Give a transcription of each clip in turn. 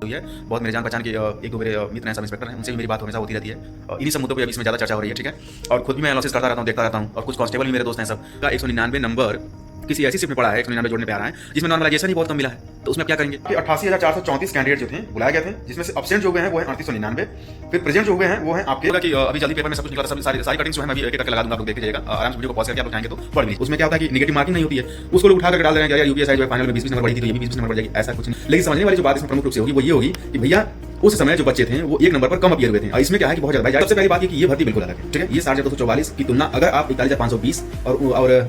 हुई है। बहुत मेरे जान पहचान के एक दो मेरे मित्र हैं, सब इंस्पेक्टर हैं, उनसे भी मेरी बात हमेशा होती रहती है। इन्हीं सब मुद्दों पर अभी इसमें ज़्यादा चर्चा हो रही है, ठीक है। और खुद भी मैं एनालिसिस करता रहता हूँ, देखता रहता हूँ, और कुछ कांस्टेबल भी मेरे दोस्त हैं सब का 199 नंबर किसी ऐसी शिफ्ट में पड़ा है, 199 जोड़ने पे आ रहा है जिसमें नॉर्मलाइजेशन ही बहुत कम मिला है। तो उसमें क्या करेंगे कि 88,434 कैंडिडेट जो थे बुलाए गए थे, जिसमें से एब्सेंट जो हुए हैं वो है 3899, फिर प्रेजेंट जो हुए हैं वो है आपके कि अभी जल्दी पेपर में सब कुछ निकला था, सारी कटिंग्स जो है मैं अभी एक एक करके लगा दूंगा, आप लोग देखते जाइएगा, आराम से वीडियो को पॉज करके आप लोग चाहेंगे तो पढ़ लीजिए। उसमें क्या होता है कि नेगेटिव मार्किंग नहीं होती है, उसको लोग उठा कर डाल रहे हैं कि यार यूपीएसआई जो है फाइनल में 20 नंबर बढ़ी थी तो ये भी 20 नंबर बढ़ जाएगी, ऐसा कुछ नहीं। लेकिन समझने वाली जो बात इसमें प्रमुख रूप से होगी वो ये होगी कि भैया उस समय जो बच्चे थे वो एक नंबर पर कम अपीयर हुए थे। इसमें क्या है कि बहुत ज्यादा भाई, सबसे पहली बात ये कि ये भर्ती बिल्कुल अलग है, ठीक है। ये 6244 की तुलना अगर आप 41,520 और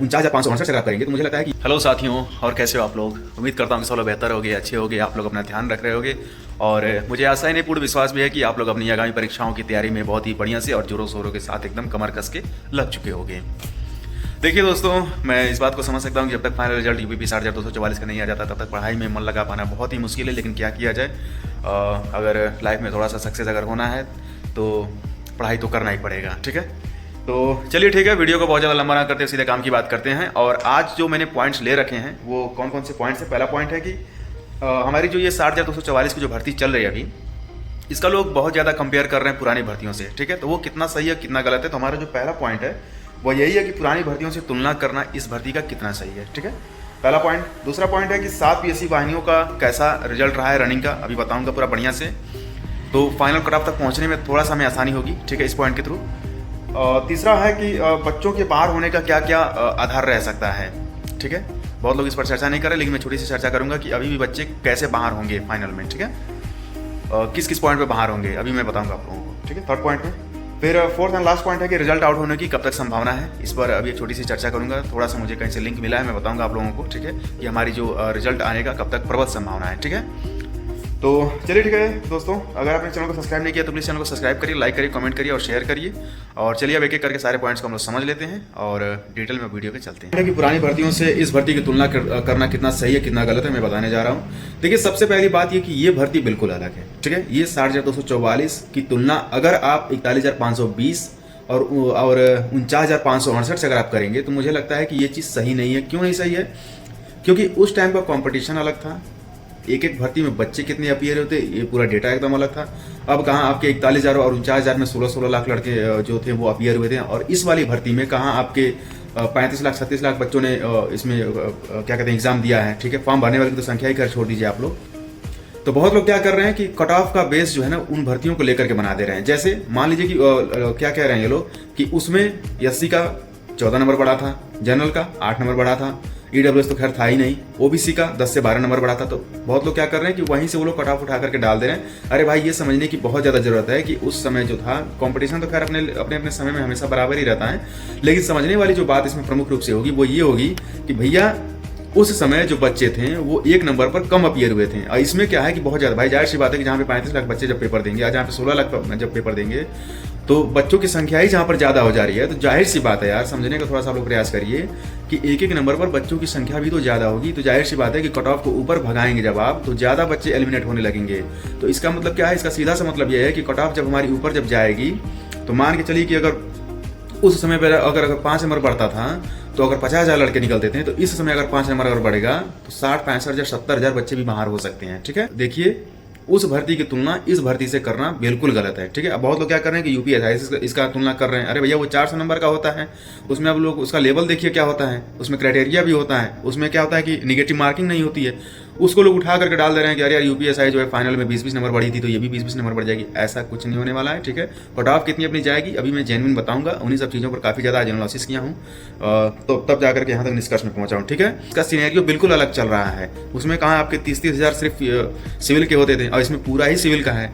49,568 से आप करेंगे तो मुझे लगता है कि हेलो साथियों, और कैसे हो आप लोग। उम्मीद करता हूँ कि सब लोग बेहतर होगे, अच्छे होगे, आप लोग अपना ध्यान रख रहे होगे, और मुझे आशा ही नहीं पूर्ण विश्वास भी है कि आप लोग अपनी आगामी परीक्षाओं की तैयारी में बहुत ही बढ़िया से और जोरों शोरों के साथ एकदम कमर कस के लग चुके होंगे। देखिए दोस्तों, मैं इस बात को समझ सकता हूँ कि जब तक फाइनल रिजल्ट यूपीपी 6244 का नहीं आ जाता तब तक पढ़ाई में मन लगा पाना बहुत ही मुश्किल है। लेकिन क्या किया जाए, अगर लाइफ में थोड़ा सा सक्सेस अगर होना है तो पढ़ाई तो करना ही पड़ेगा, ठीक है। तो चलिए ठीक है, वीडियो को बहुत ज़्यादा लंबा ना करते सीधे काम की बात करते हैं। और आज जो मैंने पॉइंट्स ले रखे हैं वो कौन कौन से पॉइंट्स हैं। पहला पॉइंट है कि हमारी जो ये 60,244 की जो भर्ती चल रही है अभी, इसका लोग बहुत ज़्यादा कंपेयर कर रहे हैं पुरानी भर्तियों से, ठीक है। तो वो कितना सही है कितना गलत है, तो हमारा जो पहला पॉइंट है वो यही है कि पुरानी भर्तियों से तुलना करना इस भर्ती का कितना सही है, ठीक है, पहला पॉइंट। दूसरा पॉइंट है कि 7 पीएससी वाहिनियों का कैसा रिजल्ट रहा है रनिंग का, अभी बताऊंगा पूरा बढ़िया से, तो फाइनल कट ऑफ तक पहुंचने में थोड़ा सा हमें आसानी होगी, ठीक है, इस पॉइंट के थ्रू। तीसरा है कि बच्चों के बाहर होने का क्या क्या आधार रह सकता है, ठीक है। बहुत लोग इस पर चर्चा नहीं कर रहे, लेकिन मैं छोटी सी चर्चा करूंगा कि अभी भी बच्चे कैसे बाहर होंगे फाइनल में, ठीक है, किस किस पॉइंट पे बाहर होंगे अभी मैं बताऊंगा आप लोगों को, ठीक है, थर्ड पॉइंट में। फिर फोर्थ एंड लास्ट पॉइंट है कि रिजल्ट आउट होने की कब तक संभावना है, इस पर अभी एक छोटी सी चर्चा करूंगा। थोड़ा सा मुझे कहीं से लिंक मिला है, मैं बताऊंगा आप लोगों को, ठीक है, कि हमारी जो रिजल्ट आने का कब तक प्रबल संभावना है, ठीक है। तो चलिए ठीक है दोस्तों, अगर आपने चैनल को सब्सक्राइब नहीं किया तो प्लीज़ चैनल को सब्सक्राइब करिए, लाइक करिए, कमेंट करिए और शेयर करिए। और चलिए अब एक एक करके सारे पॉइंट्स को हम लोग समझ लेते हैं और डिटेल में वीडियो पे चलते हैं कि पुरानी भर्तियों से इस भर्ती की तुलना करना कितना सही है कितना गलत है, मैं बताने जा रहा हूँ। देखिए, सबसे पहली बात ये कि ये भर्ती बिल्कुल अलग है, ठीक है। ये 60,244 की तुलना अगर आप 41,520 और 49,568 से अगर आप करेंगे तो मुझे लगता है कि ये चीज़ सही नहीं है। क्यों नहीं सही है? क्योंकि उस टाइम का कॉम्पिटिशन अलग था, एक एक भर्ती में बच्चे कितने अपीयर होते ये पूरा डेटा एकदम अलग था। अब कहाँ आपके 41,000 और 49,000 में 16-16 लाख लड़के जो थे वो अपीयर हुए थे, और इस वाली भर्ती में कहाँ आपके 35 लाख 37 लाख बच्चों ने इसमें क्या कहते हैं एग्जाम दिया है, ठीक है। फॉर्म भरने वाले की तो संख्या ही कर छोड़ दीजिए आप लोग। तो बहुत लोग क्या कर रहे हैं कि कट ऑफ का बेस जो है ना उन भर्तियों को लेकर के बना दे रहे हैं। जैसे मान लीजिए कि क्या कह रहे हैं ये लोग कि उसमें एससी का 14 नंबर बढ़ा था, जनरल का 8 नंबर बढ़ा था, ईडब्ल्यूएस तो खैर था ही नहीं, ओबीसी का 10 से 12 नंबर बढ़ा था। तो बहुत लोग क्या कर रहे हैं कि वहीं से वो लोग कट ऑफ उठा करके डाल दे रहे हैं। अरे भाई, ये समझने की बहुत ज़्यादा जरूरत है कि उस समय जो था कंपटीशन तो खैर अपने अपने समय में हमेशा बराबर ही रहता है, लेकिन समझने वाली जो बात इसमें प्रमुख रूप से होगी वो ये होगी कि भैया उस समय जो बच्चे थे वो एक नंबर पर कम अपीयर हुए थे। और इसमें क्या है कि बहुत ज़्यादा भाई, जाहिर सी बात है कि जहाँ पे 35 लाख बच्चे जब पेपर देंगे और जहाँ पे 16 लाख जब पेपर देंगे तो बच्चों की संख्या ही जहाँ पर ज़्यादा हो जा रही है, तो जाहिर सी बात है यार, समझने का थोड़ा सा आप लोग प्रयास करिए कि एक एक नंबर पर बच्चों की संख्या भी तो ज़्यादा होगी। तो जाहिर सी बात है कि कट ऑफ को ऊपर भगाएंगे जब आप, तो ज़्यादा बच्चे एलिमिनेट होने लगेंगे। तो इसका मतलब क्या है? इसका सीधा सा मतलब यह है कि कट ऑफ जब हमारी ऊपर जब जाएगी तो मान के चलिए कि अगर उस समय पर अगर 5 नंबर बढ़ता था तो अगर 50,000 लड़के निकलते थे, तो इस समय अगर 5 नंबर अगर बढ़ेगा तो 60, 65 या 70,000 बच्चे भी बाहर हो सकते हैं, ठीक है। देखिए, उस भर्ती की तुलना इस भर्ती से करना बिल्कुल गलत है, ठीक है। अब बहुत लोग क्या कर रहे हैं कि यूपीएसआई इसका तुलना कर रहे हैं। अरे भैया, वो 400 नंबर का होता है, उसमें अब लोग उसका लेवल देखिए क्या होता है, उसमें क्राइटेरिया भी होता है, उसमें क्या होता है कि निगेटिव मार्किंग नहीं होती है, उसको लोग उठा करके डाल दे रहे हैं कि अरे यार यूपीएसआई जो है फाइनल में 20-20 नंबर बढ़ी थी तो ये भी 20-20 नंबर बढ़ जाएगी। ऐसा कुछ नहीं होने वाला है, ठीक है। कट ऑफ कितनी अपनी जाएगी अभी मैं जेन्युइन बताऊंगा, उन्हीं सब चीज़ों पर काफ़ी ज़्यादा एनालिसिस किया हूँ, तो तब जाकर के यहाँ तक निष्कर्ष में पहुँचा हूँ, ठीक है। इसका सिनेरियो बिल्कुल अलग चल रहा है। उसमें कहाँ आपके 30-30 हज़ार सिर्फ सिविल के होते थे और इसमें पूरा ही सिविल का है,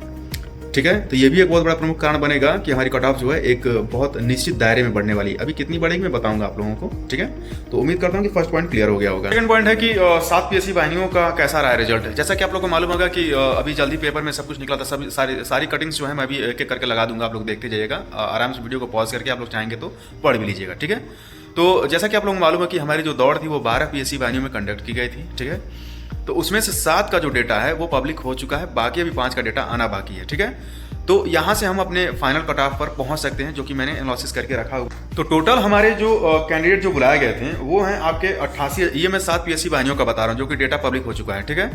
ठीक है। तो ये भी एक बहुत बड़ा प्रमुख कारण बनेगा कि हमारी कट ऑफ जो है एक बहुत निश्चित दायरे में बढ़ने वाली है। अभी कितनी बढ़ेगी मैं बताऊंगा आप लोगों को, ठीक है। तो उम्मीद करता हूं कि फर्स्ट पॉइंट क्लियर हो गया होगा। सेकंड पॉइंट है कि 7 पीएससी वाहिनियों का कैसा रहा है रिजल्ट। जैसा कि आप लोगों को मालूम होगा कि अभी जल्दी पेपर में सब कुछ निकला था, सारी कटिंग्स जो है मैं अभी एक एक करके लगा दूंगा, आप लोग देखते जाइएगा, आराम से वीडियो को पॉज करके आप लोग चाहेंगे तो पढ़ भी लीजिएगा, ठीक है। तो जैसा कि आप लोगों को मालूम है कि हमारी जो दौड़ थी वो 12 पीएससी वाहिनियों में कंडक्ट की गई थी, ठीक है। तो उसमें से 7 का जो डेटा है वो पब्लिक हो चुका है, बाकी अभी 5 का डेटा आना बाकी है, ठीक है। तो यहाँ से हम अपने फाइनल कट ऑफ पर पहुँच सकते हैं, जो कि मैंने एनालिसिस करके रखा हुआ। तो टोटल हमारे जो कैंडिडेट जो बुलाए गए थे वो हैं आपके 88, ये मैं 7 पीएससी वाहिनियों का बता रहा हूँ जो कि डेटा पब्लिक हो चुका है, ठीक है।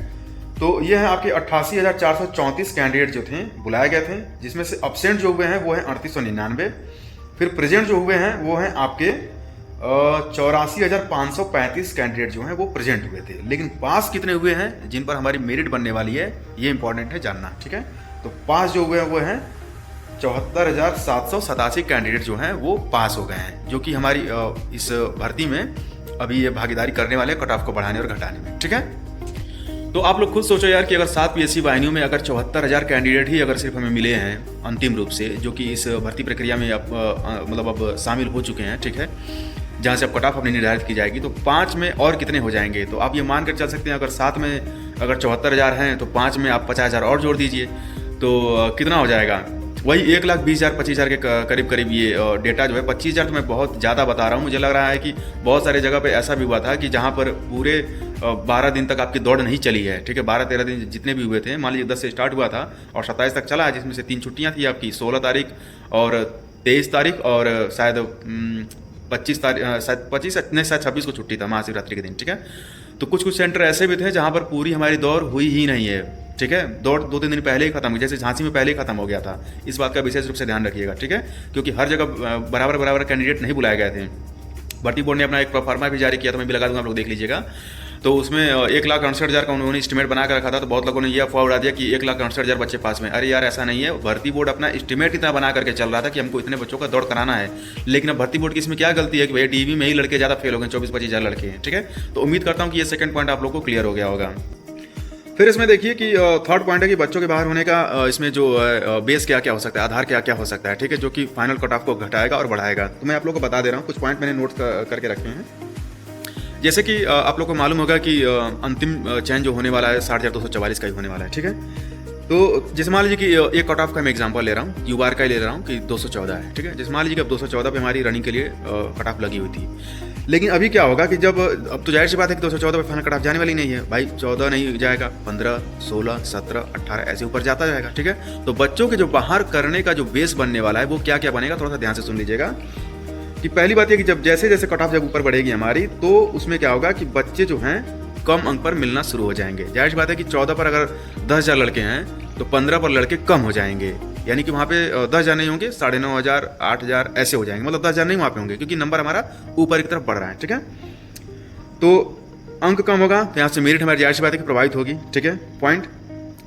तो ये है आपके 88,434 कैंडिडेट जो थे बुलाए गए थे, जिसमें से अब्सेंट जो हुए हैं वो हैं 3899। फिर प्रेजेंट जो हुए हैं वो हैं आपके 84,535 कैंडिडेट जो हैं वो प्रेजेंट हुए थे। लेकिन पास कितने हुए हैं जिन पर हमारी मेरिट बनने वाली है, ये इंपॉर्टेंट है जानना, ठीक है। तो पास जो हुए हैं वो हैं 74,787 कैंडिडेट जो हैं वो पास हो गए हैं, जो कि हमारी इस भर्ती में अभी ये भागीदारी करने वाले हैं कट ऑफ को बढ़ाने और घटाने में, ठीक है। तो आप लोग खुद सोचो यार कि अगर 7 पीएससी वाहिनियों में अगर 74,000 कैंडिडेट ही अगर सिर्फ हमें मिले हैं अंतिम रूप से, जो कि इस भर्ती प्रक्रिया में मतलब अब शामिल हो चुके हैं, ठीक है, जहाँ से अब कट ऑफ अपनी निर्धारित की जाएगी, तो 5 में और कितने हो जाएंगे। तो आप ये मान कर चल सकते हैं अगर 7 में अगर 74,000 हैं तो 5 में आप 50,000 और जोड़ दीजिए, तो कितना हो जाएगा, वही 1,20,000 25,000 के करीब करीब ये डेटा जो है। 25,000 तो मैं बहुत ज़्यादा बता रहा हूँ, मुझे लग रहा है कि बहुत सारे जगह पे ऐसा भी हुआ था कि जहाँ पर पूरे 12 दिन तक आपकी दौड़ नहीं चली है, ठीक है। 12-13 दिन जितने भी हुए थे, मान लीजिए 10 से स्टार्ट हुआ था और 27 तक चला है, जिसमें से 3 छुट्टियाँ थी आपकी, 16 तारीख और 23 तारीख और शायद 25 तारीख, शायद 25 नहीं शायद 26 को छुट्टी था महाशिवरात्रि के दिन, ठीक है। तो कुछ सेंटर ऐसे भी थे जहाँ पर पूरी हमारी दौड़ हुई ही नहीं है, ठीक है। दौड़ 2-3 दिन पहले ही खत्म हुई, जैसे झांसी में पहले ही खत्म हो गया था। इस बात का विशेष रूप से ध्यान रखिएगा, ठीक है, क्योंकि हर जगह बराबर कैंडिडेट नहीं बुलाए गए थे। भर्ती बोर्ड ने अपना एक प्रोफार्मा भी जारी किया था, मैं भी लगा दूंगा, आप लोग देख लीजिएगा। तो उसमें 1,68,000 का उन्होंने एस्टिमेट बना कर रखा था। तो बहुत लोगों ने यह अफवाह उड़ा दिया कि 1,68,000 बच्चे पास में। अरे यार ऐसा नहीं है, भर्ती बोर्ड अपना एस्टिमेट इतना बना करके चल रहा था कि हमको इतने बच्चों का दौड़ कराना है। लेकिन अब भर्ती बोर्ड की इसमें क्या गलती है कि भैया डीवी में ही लड़के ज़्यादा फेल हो गए, 24-25,000 लड़के हैं, ठीक है। तो उम्मीद करता हूँ कि ये सेकंड पॉइंट आप लोग को क्लियर हो गया होगा। फिर इसमें देखिए कि थर्ड पॉइंट है कि बच्चों के बाहर होने का इसमें जो बेस क्या क्या हो सकता है, आधार क्या क्या हो सकता है, ठीक है, जो कि फाइनल कट ऑफ को घटाएगा और बढ़ाएगा। तो मैं आप लोग को बता दे रहा हूँ, कुछ पॉइंट मैंने नोट करके रखे हैं। जैसे कि आप लोग को मालूम होगा कि अंतिम चयन जो होने वाला है 60,244 का ही होने वाला है, ठीक है। तो जैसे मान लीजिए कि एक कट ऑफ का मैं एग्जांपल ले रहा हूँ, युवार का ही ले रहा हूँ कि 214 है, ठीक है। जैसे मान लीजिए कि अब 214 पे हमारी रनिंग के लिए कट ऑफ लगी हुई थी। लेकिन अभी क्या होगा कि जब अब तो जाहिर सी बात है कि 214 पे फाइनल कट ऑफ जाने वाली नहीं है भाई, 14 नहीं जाएगा, 15, 16, 17, 18 ऐसे ऊपर जाता जाएगा, ठीक है। तो बच्चों के जो बाहर करने का जो बेस बनने वाला है वो क्या क्या बनेगा, थोड़ा सा ध्यान से सुन लीजिएगा। कि पहली बात ये कि जब जैसे जैसे कट ऑफ जब ऊपर बढ़ेगी हमारी, तो उसमें क्या होगा कि बच्चे जो हैं कम अंक पर मिलना शुरू हो जाएंगे। जाहिर सी बात है कि 14 पर अगर 10,000 लड़के हैं तो 15 पर लड़के कम हो जाएंगे, यानी कि वहाँ पे 10,000 नहीं होंगे, 9,500, 8,000 ऐसे हो जाएंगे, मतलब 10,000 नहीं वहाँ पे होंगे, क्योंकि नंबर हमारा ऊपर की तरफ बढ़ रहा है, ठीक है। तो अंक कम होगा तो यहाँ से मेरिट हमारी जाहिर सी बात है कि प्रभावित होगी, ठीक है, पॉइंट।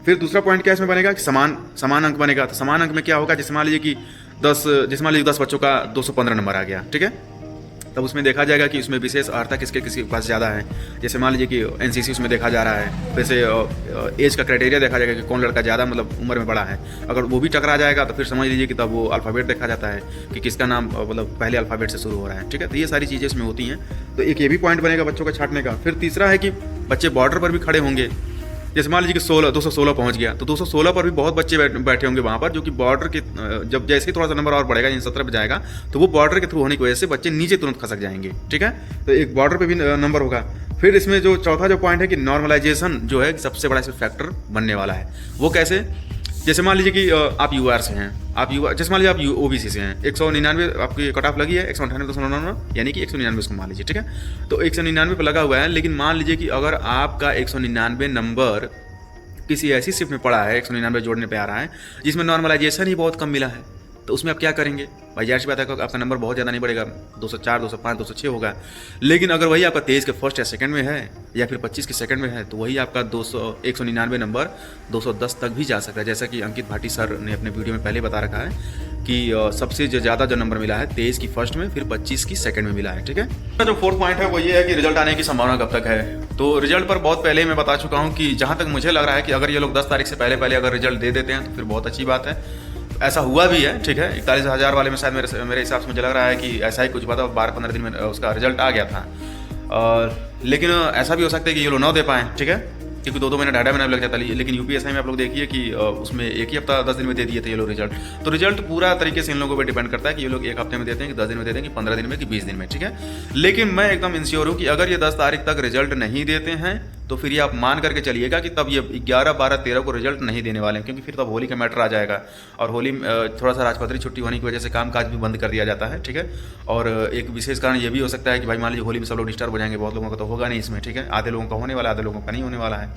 फिर दूसरा पॉइंट क्या इसमें बनेगा कि समान अंक बनेगा। तो समान अंक में क्या होगा, जैसे मान लीजिए कि 10 बच्चों का 215 नंबर आ गया, ठीक है। तब उसमें देखा जाएगा कि उसमें विशेष अर्हता किसके पास ज़्यादा है। जैसे मान लीजिए कि एनसीसी उसमें देखा जा रहा है, वैसे एज का क्राइटेरिया देखा जाएगा कि कौन लड़का ज़्यादा मतलब उम्र में बड़ा है। अगर वो भी टकरा जाएगा तो फिर समझ लीजिए कि तब वो अल्फ़ाबेट देखा जाता है कि किसका नाम मतलब पहले अल्फ़ाबेट से शुरू हो रहा है, ठीक है। तो ये सारी चीज़ें इसमें होती हैं। तो एक ये भी पॉइंट बनेगा बच्चों का छांटने का। फिर तीसरा है कि बच्चे बॉर्डर पर भी खड़े होंगे। जैसे मान लीजिए कि 216 पहुंच गया, तो 216 पर भी बहुत बच्चे बैठे होंगे वहाँ पर, जो कि बॉर्डर के जब जैसे ही थोड़ा सा नंबर और बढ़ेगा, यानी 17 पे जाएगा, तो वो बॉर्डर के थ्रू होने की वजह से बच्चे नीचे तुरंत खसक जाएंगे, ठीक है। तो एक बॉर्डर पे भी नंबर होगा। फिर इसमें जो चौथा जो पॉइंट है कि नॉर्मलाइजेशन जो है सबसे बड़ा इसमें फैक्टर बनने वाला है। वो कैसे, जैसे मान लीजिए कि आप यूआर से हैं, जैसे मान लीजिए आप ओबीसी से हैं, 199 आपकी कट ऑफ लगी है, 198.99 यानी कि 199 उसको मान लीजिए, ठीक है। तो 199 पे लगा हुआ है। लेकिन मान लीजिए कि अगर आपका 199 नंबर किसी ऐसी शिफ्ट में पड़ा है, 199 जोड़ने पे आ रहा है, जिसमें नॉर्मलाइजेशन ही बहुत कम मिला है, तो उसमें आप क्या करेंगे भाई। जाहिर सी बात है आपका नंबर बहुत ज़्यादा नहीं बढ़ेगा, 204, 205, 206 होगा। लेकिन अगर वही आपका 23 के फर्स्ट या सेकंड में है, या फिर 25 के सेकंड में है, तो वही आपका 199 नंबर 210 तक भी जा सकता है। जैसा कि अंकित भाटी सर ने अपने वीडियो में पहले बता रखा है कि सबसे ज़्यादा जो नंबर मिला है 23 की फर्स्ट में, फिर 25 की सेकंड में मिला है, ठीक है। जो फोर्थ पॉइंट है वो ये है कि रिजल्ट आने की संभावना कब तक है। तो रिजल्ट पर बहुत पहले मैं बता चुका हूँ कि जहाँ तक मुझे लग रहा है कि अगर ये लोग 10 तारीख से पहले अगर रिजल्ट दे देते हैं तो फिर बहुत अच्छी बात है। ऐसा हुआ भी है, ठीक है। 41,000 वाले में शायद मेरे हिसाब से मुझे लग रहा है कि ऐसा ही कुछ हुआ था, 12-15 दिन में उसका रिजल्ट आ गया था। लेकिन ऐसा भी हो सकता है कि ये लोग 9 दे पाएँ, ठीक है, क्योंकि 2-2 महीना 2.5 महीना लग जाता है। लेकिन यूपीएससी में आप लोग देखिए कि उसमें एक ही हफ्ता 10 दिन में दे दिए थे ये लोग रिजल्ट। तो रिजल्ट पूरा तरीके से इन लोगों पर डिपेंड करता है कि ये लोग एक हफ्ते में देते हैं कि 10 दिन में देते हैं कि 15 दिन में कि 20 दिन में, ठीक है। लेकिन मैं एकदम इंश्योर हूँ कि अगर ये 10 तारीख तक रिजल्ट नहीं देते हैं तो फिर ये आप मान करके चलिएगा कि तब ये 11, 12, 13 को रिजल्ट नहीं देने वाले हैं, क्योंकि फिर तब होली का मैटर आ जाएगा। और होली थोड़ा सा राजपत्रित छुट्टी होने की वजह से काम काज भी बंद कर दिया जाता है, ठीक है। और एक विशेष कारण ये भी हो सकता है कि भाई मान लीजिए होली में सब लोग डिस्टर्ब हो जाएंगे, बहुत लोगों का तो होगा नहीं इसमें, ठीक है। आधे लोगों का होने वाला है, आधे लोगों का नहीं होने वाला है,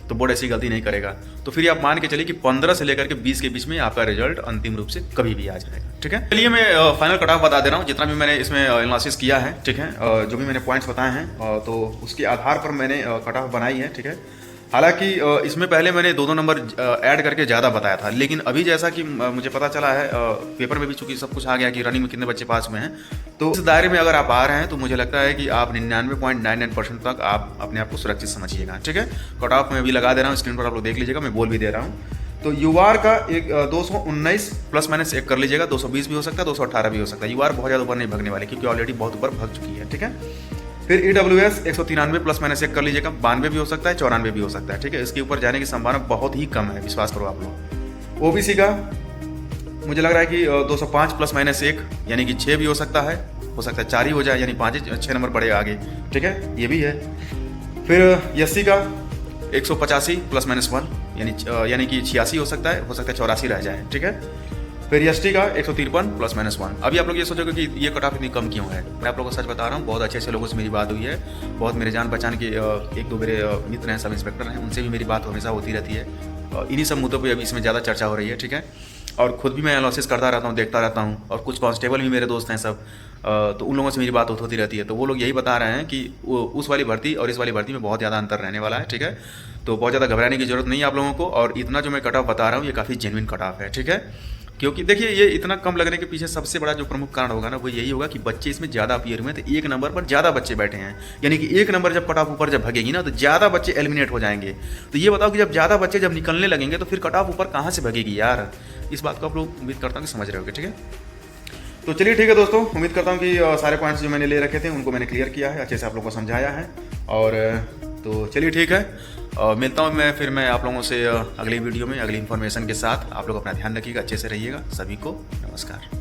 तो बोर्ड ऐसी गलती नहीं करेगा। तो फिर आप मान के चलिए कि 15 से लेकर के 20 के बीच में आपका रिजल्ट अंतिम रूप से कभी भी आ जाएगा, ठीक है। चलिए मैं फाइनल कट ऑफ बता दे रहा हूँ, जितना भी मैंने इसमें एनालिसिस किया है, ठीक है। जो भी मैंने पॉइंट्स बताए हैं तो उसके आधार पर मैंने कट ऑफ बनाई है, ठीक है। हालांकि इसमें पहले मैंने 2-2 नंबर ऐड करके ज़्यादा बताया था, लेकिन अभी जैसा कि मुझे पता चला है पेपर में भी चूंकि सब कुछ आ गया कि रनिंग में कितने बच्चे पास हुए हैं, तो इस दायरे में अगर आप आ रहे हैं तो मुझे लगता है कि आप 99.99% तक आप अपने आप को सुरक्षित समझिएगा, ठीक है। कट ऑफ मैं अभी लगा दे रहा हूँ, स्क्रीन पर आप लोग देख लीजिएगा, मैं बोल भी दे रहा हूँ। तो यूआर का एक 219 प्लस माइनस 1 कर लीजिएगा, 220 भी हो सकता है, 218 भी हो सकता है। यूआर बहुत ज़्यादा ऊपर नहीं भगने वाली, क्योंकि ऑलरेडी बहुत ऊपर भग चुकी है, ठीक है। फिर EWS 193 प्लस माइनस 1 कर लीजिएगा, 92 भी हो सकता है, 94 भी हो सकता है, ठीक है। इसके ऊपर जाने की संभावना बहुत ही कम है, विश्वास करो आप लोग। ओबीसी का मुझे लग रहा है कि 205 प्लस माइनस 1 यानी कि 6 भी हो सकता है 4 ही हो जाए, यानी 6 नंबर बढ़े आगे, ठीक है, ये भी है। फिर एससी का 185 प्लस माइनस 1 यानी कि 86 हो सकता है 84 रह जाए, ठीक है। फिर एसटी का 153 प्लस माइनस 1। अभी आप लोग ये सोचोगे कि ये कट ऑफ इतनी कम क्यों है। मैं आप लोगों को सच बता रहा हूँ, बहुत अच्छे लोगों से मेरी बात हुई है, बहुत मेरे जान पहचान के 1-2 मेरे मित्र हैं, सब इंस्पेक्टर हैं, उनसे भी मेरी बात हमेशा होती रहती है। इन्हीं सब मुद्दों पर अभी इसमें ज़्यादा चर्चा हो रही है, ठीक है। और खुद भी मैं एनालिसिस करता रहता हूँ, देखता रहता हूँ, और कुछ कांस्टेबल भी मेरे दोस्त हैं सब, तो उन लोगों से मेरी बात होती रहती है। तो वो लोग यही बता रहे हैं कि उस वाली भर्ती और इस वाली भर्ती में बहुत ज़्यादा अंतर रहने वाला है, ठीक है। तो बहुत ज़्यादा घबराने की जरूरत नहीं है आप लोगों को, और इतना जो मैं कट ऑफ बता रहा हूँ ये काफ़ी जेन्युइन कट ऑफ है, ठीक है। क्योंकि देखिए ये इतना कम लगने के पीछे सबसे बड़ा जो प्रमुख कारण होगा ना, वो यही होगा कि बच्चे इसमें ज़्यादा अपीयर हुए, तो 1 नंबर पर ज़्यादा बच्चे बैठे हैं, यानी कि 1 नंबर जब कट ऑफ ऊपर जब भगेगी ना, तो ज़्यादा बच्चे एलिमिनेट हो जाएंगे। तो ये बताओ कि जब ज़्यादा बच्चे जब निकलने लगेंगे तो फिर कट ऑफ ऊपर कहाँ से भगेगी यार। इस बात को आप लोग उम्मीद करता हूँ कि समझ रहे होगे, ठीक है। तो चलिए ठीक है दोस्तों, उम्मीद करता हूँ कि सारे पॉइंट्स जो मैंने ले रखे थे उनको मैंने क्लियर किया है, अच्छे से आप लोगों को समझाया है। और तो चलिए ठीक है, मिलता हूँ मैं आप लोगों से अगली वीडियो में अगली इन्फॉर्मेशन के साथ। आप लोग अपना ध्यान रखिएगा, अच्छे से रहिएगा। सभी को नमस्कार।